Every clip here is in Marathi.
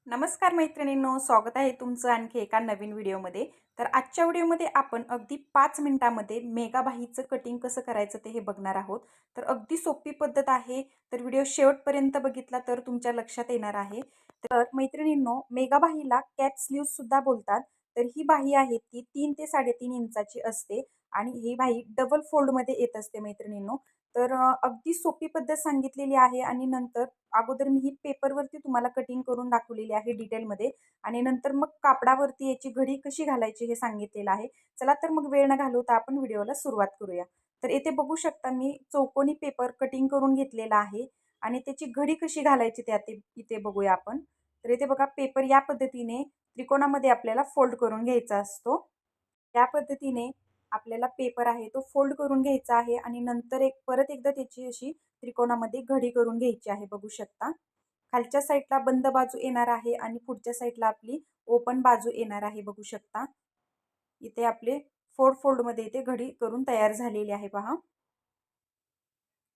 नमस्कार मैत्रिणींनो, स्वागत आहे तुमचं आणखी एका नवीन व्हिडिओमध्ये. तर आजच्या व्हिडिओमध्ये आपण अगदी 5 मिनिटांमध्ये मेगा बाहीचं कटिंग कसं करायचं ते हे बघणार आहोत. तर अगदी सोपी पद्धत आहे. तर व्हिडिओ शेवटपर्यंत बघितला तर तुमच्या लक्षात येणार आहे. तर मैत्रिणींनो, मेगा बाहीला कॅप स्लीव्ह सुद्धा बोलतात. तर ही बाही आहे ती 3 ते 3.5 इंचाची असते आणि ही बाही डबल फोल्डमध्ये येत असते मैत्रिणींनो. तर अगदी सोपी पद्धत सांगितलेली आहे आणि नंतर अगोदर मी ही पेपरवरती तुम्हाला कटिंग करून दाखवलेली आहे डिटेलमध्ये आणि नंतर मग कापडावरती याची घडी कशी घालायची हे सांगितलेलं आहे. चला तर मग वेळ न घालवता आपण व्हिडिओला सुरुवात करूया. तर इथे बघू शकता मी चौकोनी पेपर कटिंग करून घेतलेला आहे आणि त्याची घडी कशी घालायची ते आता इथे बघूया आपण. तर इथे बघा पेपर या पद्धतीने त्रिकोणामध्ये आपल्याला फोल्ड करून घ्यायचा असतो. या पद्धतीने आपल्याला पेपर आहे तो फोल्ड करून घ्यायचा आहे आणि नंतर परत एकदा त्याची अशी त्रिकोणामध्ये घडी करून घ्यायची आहे. बघू शकता खालच्या साईडला बंद बाजू येणार आहे आणि पुढच्या साईडला आपली ओपन बाजू येणार आहे. बघू शकता इथे आपले फोल्डमध्ये इथे घडी करून तयार झालेली आहे पहा.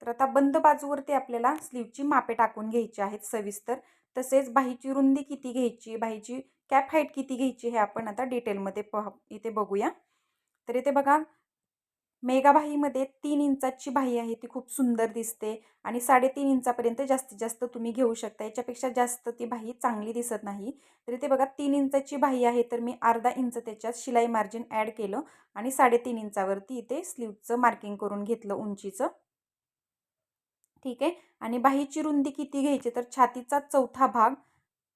तर आता बंद बाजूवरती आपल्याला स्लीवची मापे टाकून घ्यायची आहेत सविस्तर. तसेच बाहीची रुंदी किती घ्यायची, बाहीची कॅप हाईट किती घ्यायची हे आपण आता डिटेलमध्ये इथे बघूया. तर इथे बघा मेगा बाहीमध्ये 3 इंचाची बाही आहे ती खूप सुंदर दिसते आणि 3.5 इंचापर्यंत जास्तीत जास्त तुम्ही घेऊ शकता. याच्यापेक्षा जास्त ती बाही चांगली दिसत नाही. तर इथे बघा 3 इंचाची बाही आहे तर मी अर्धा इंच त्याच्यात शिलाई मार्जिन ॲड केलं आणि 3.5 इंचावरती इथे स्लीवचं मार्किंग करून घेतलं उंचीचं. ठीक आहे. आणि बाहीची रुंदी किती घ्यायची तर छातीचा चौथा भाग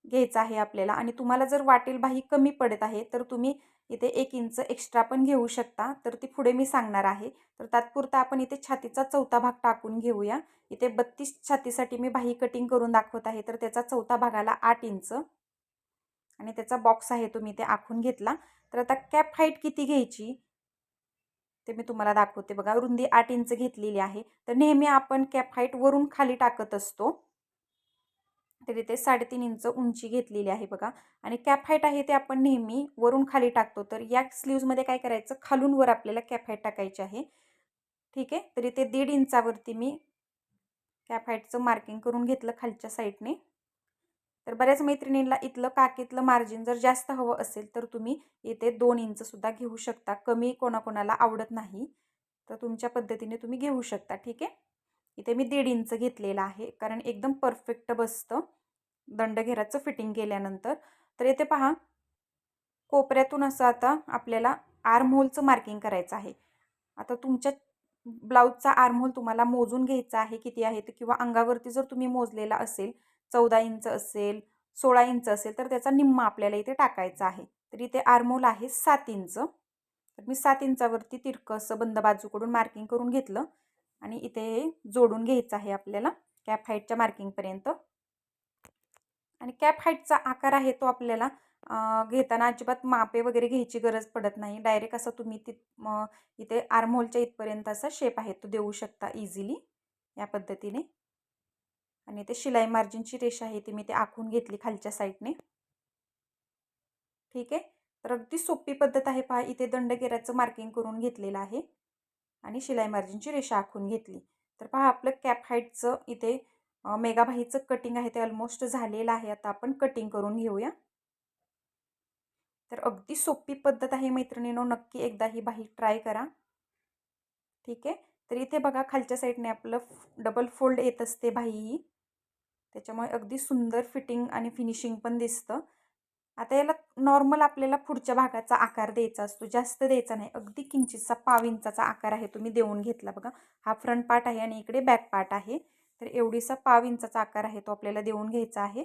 घ्यायचा आहे आपल्याला आणि तुम्हाला जर वाटेल बाही कमी पडत आहे तर तुम्ही इथे 1 इंच एक्स्ट्रा पण घेऊ शकता. तर ती पुढे मी सांगणार आहे. तर तात्पुरता आपण इथे छातीचा चौथा भाग टाकून घेऊया. इथे 32 छातीसाठी मी बाही कटिंग करून दाखवत आहे तर त्याचा चौथा भागाला 8 इंच आणि त्याचा बॉक्स आहे तो मी इथे आखून घेतला. तर आता कॅप हाईट किती घ्यायची ते मी तुम्हाला दाखवते. बघा रुंदी 8 इंच घेतलेली आहे. तर नेहमी आपण कॅप हाईट वरून खाली टाकत असतो. तर इथे 3.5 इंच उंची घेतलेली आहे बघा आणि कॅप हाईट आहे ते आपण नेहमी वरून खाली टाकतो. तर या स्लीव्जमध्ये काय करायचं खालून वर आपल्याला कॅप हाईट टाकायची आहे. ठीक आहे. तर इथे 1.5 इंचावरती मी कॅप हाईटचं मार्किंग करून घेतलं खालच्या साईडने. तर बऱ्याच मैत्रिणींना इथलं काकीतलं मार्जिन जर जास्त हवं असेल तर तुम्ही इथे 2 इंच सुद्धा घेऊ शकता. कमी कोणाकोणाला आवडत नाही तर तुमच्या पद्धतीने तुम्ही घेऊ शकता. ठीक आहे. इथे मी 1.5 इंच घेतलेला आहे कारण एकदम परफेक्ट बसतं दंडघेराचं फिटिंग केल्यानंतर. तर इथे पहा कोपऱ्यातून असं आता आपल्याला आर्महोलचं मार्किंग करायचं आहे. आता तुमच्या ब्लाऊजचा आर्महोल तुम्हाला मोजून घ्यायचा आहे किती आहे ते किंवा अंगावरती जर तुम्ही मोजलेला असेल 14 इंच असेल 16 इंच असेल तर त्याचा निम्मा आपल्याला इथे टाकायचा आहे. तर इथे आर्महोल आहे 7 इंच. तर मी 7 इंचावरती तिरकं असं बंद बाजूकडून मार्किंग करून घेतलं आणि इथे हे जोडून घ्यायचं आहे आपल्याला कॅप हाईटच्या मार्किंगपर्यंत. आणि कॅप हाईटचा आकार आहे तो आपल्याला घेताना अजिबात मापे वगैरे घ्यायची गरज पडत नाही. डायरेक्ट असं तुम्ही इथे आर्महोलच्या इथपर्यंत असा शेप आहे तो देऊ शकता इझिली या पद्धतीने. आणि इथे शिलाई मार्जिनची रेषा आहे ती मी ते आखून घेतली खालच्या साईडने. ठीक आहे. तर अगदी सोपी पद्धत आहे पहा. इथे दंडगेराचं मार्किंग करून घेतलेलं आहे आणि शिलाई मार्जिनची रेषा आखून घेतली. तर पहा आपलं कॅप हाईटचं इथे मेगा बाहीचं कटिंग आहे ते ऑलमोस्ट झालेलं आहे. आता आपण कटिंग करून घेऊया. तर अगदी सोपी पद्धत आहे मैत्रिणींनो, नक्की एकदा ही बाही ट्राय करा. ठीक आहे. तर इथे बघा खालच्या साईडने आपलं डबल फोल्ड येत असते बाही ही. त्याच्यामुळे अगदी सुंदर फिटिंग आणि फिनिशिंग पण दिसतं. आता याला नॉर्मल आपल्याला पुढच्या भागाचा आकार द्यायचा असतो, जास्त द्यायचा नाही. अगदी किंचितसा पाव इंचाचा आकार आहे तुम्ही देऊन घेतला बघा. हा फ्रंट पार्ट आहे आणि इकडे बॅक पार्ट आहे. तर एवढीसा पाव इंचाचा आकार आहे तो आपल्याला देऊन घ्यायचा आहे.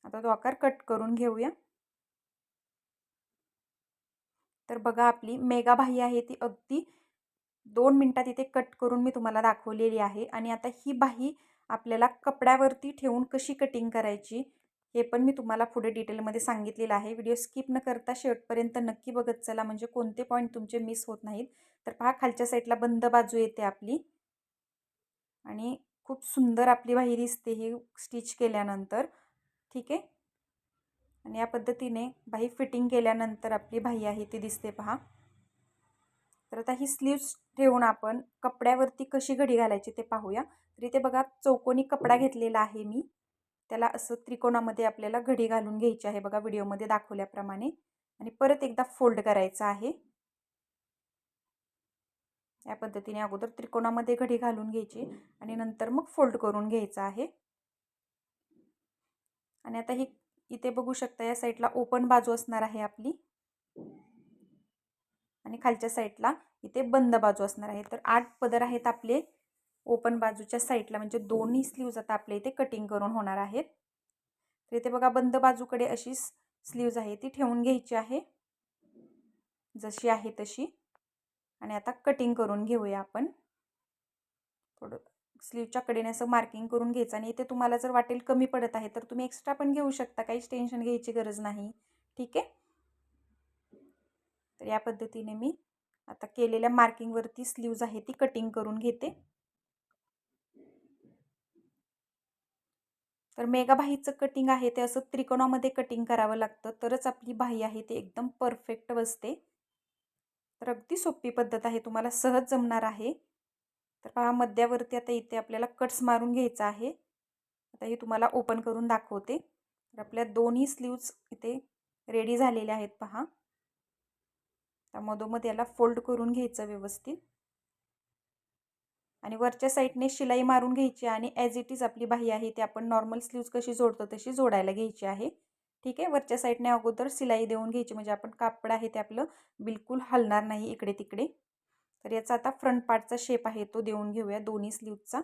आता तो आकार कट करून घेऊया. तर बघा आपली मेगा बाही आहे ती अगदी 2 मिनिटात इथे कट करून मी तुम्हाला दाखवलेली आहे. आणि आता ही बाही आपल्याला कपड्यावरती ठेवून कशी कटिंग करायची हे पण मी तुम्हाला पुढे डिटेलमध्ये सांगितलेलं आहे. व्हिडिओ स्किप न करता शेवटपर्यंत नक्की बघत चला म्हणजे कोणते पॉईंट तुमचे मिस होत नाहीत. तर पहा खालच्या साईडला बंद बाजू येते आपली आणि खूप सुंदर आपली बाही दिसते ही स्टिच केल्यानंतर. ठीक आहे. आणि या पद्धतीने बाही फिटिंग केल्यानंतर आपली बाही आहे ती दिसते पहा. तर आता ही स्लीव्स ठेवून आपण कपड्यावरती कशी घडी घालायची ते पाहूया. तर इथे बघा चौकोनी कपडा घेतलेला आहे मी. त्याला असं त्रिकोणामध्ये आपल्याला घडी घालून घ्यायची आहे बघा व्हिडिओमध्ये दाखवल्याप्रमाणे. आणि परत एकदा फोल्ड करायचं आहे. या पद्धतीने अगोदर त्रिकोणामध्ये घडी घालून घ्यायची आणि नंतर मग फोल्ड करून घ्यायचं आहे. आणि आता ही इथे बघू शकता या साईडला ओपन बाजू असणार आहे आपली आणि खालच्या साईडला इथे बंद बाजू असणार आहे. तर 8 पदर आहेत आपले ओपन बाजूच्या साईडला, म्हणजे दोन्ही स्लीव्ज आता आपले इथे कटिंग करून होणार आहेत. तर इथे बघा बंद बाजूकडे अशी स्लीव्ज आहे ती ठेवून घ्यायची आहे जशी आहे तशी. आणि आता कटिंग करून घेऊया आपण. थोडं स्लीवच्या कडेने असं मार्किंग करून घ्यायचं आणि इथे तुम्हाला जर वाटेल कमी पडत आहे तर तुम्ही एक्स्ट्रा पण घेऊ शकता, काहीच टेन्शन घ्यायची गरज नाही. ठीक आहे. तर या पद्धतीने मी आता केलेल्या मार्किंगवरती स्लीव्ज आहे ती कटिंग करून घेते. तर मेगा बाहीचं कटिंग आहे ते असं त्रिकोणामध्ये कटिंग करावं लागतं, तरच आपली बाही आहे ते एकदम परफेक्ट बसते. तर अगदी सोपी पद्धत आहे, तुम्हाला सहज जमणार आहे. तर पहा मध्यावरती आता इथे आपल्याला कट्स मारून घ्यायचा आहे. आता हे तुम्हाला ओपन करून दाखवते. तर आपल्या दोन्ही स्लीव्ज इथे रेडी झालेल्या आहेत पहा. तर मधोमध याला फोल्ड करून घ्यायचं व्यवस्थित आणि वरच्या साईडने शिलाई मारून घ्यायची आणि ॲज इट इज आपली बाही आहे ती आपण नॉर्मल स्लीव्ज कशी जोडतो तशी जोडायला घ्यायची आहे. ठीक आहे. वरच्या साईडने अगोदर शिलाई देऊन घ्यायची, म्हणजे आपण कापड आहे ते आपलं बिलकुल हलणार नाही इकडे तिकडे. तर याचा आता फ्रंट पार्टचा शेप आहे तो देऊन घेऊया दोन्ही स्लीव्जचा.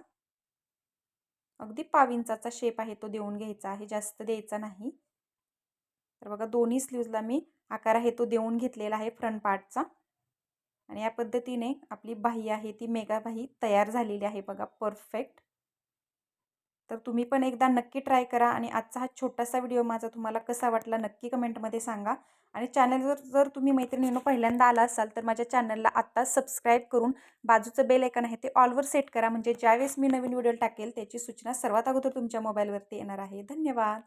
अगदी 1.5 इंचाचा शेप आहे तो देऊन घ्यायचा आहे, जास्त द्यायचा नाही. तर बघा दोन्ही स्लीव्जला मी आकार आहे तो देऊन घेतलेला आहे फ्रंट पार्टचा. आणि या पद्धतीने आपली बाही आहे ती मेगा बाही तयार झालेली आहे बघा परफेक्ट. तर तुम्ही पण एकदा नक्की ट्राय करा आणि आजचा हा छोटासा व्हिडिओ माझा तुम्हाला कसा वाटला नक्की कमेंटमध्ये सांगा. आणि चॅनलवर जर तुम्ही मैत्रिणींनो पहिल्यांदा आला असाल तर माझ्या चॅनलला आत्ताच सबस्क्राईब करून बाजूचं बेल आयकॉन आहे ते ऑलवर सेट करा, म्हणजे ज्यावेळेस मी नवीन व्हिडिओ टाकेल त्याची सूचना सर्वात अगोदर तुमच्या मोबाईलवरती येणार आहे. धन्यवाद.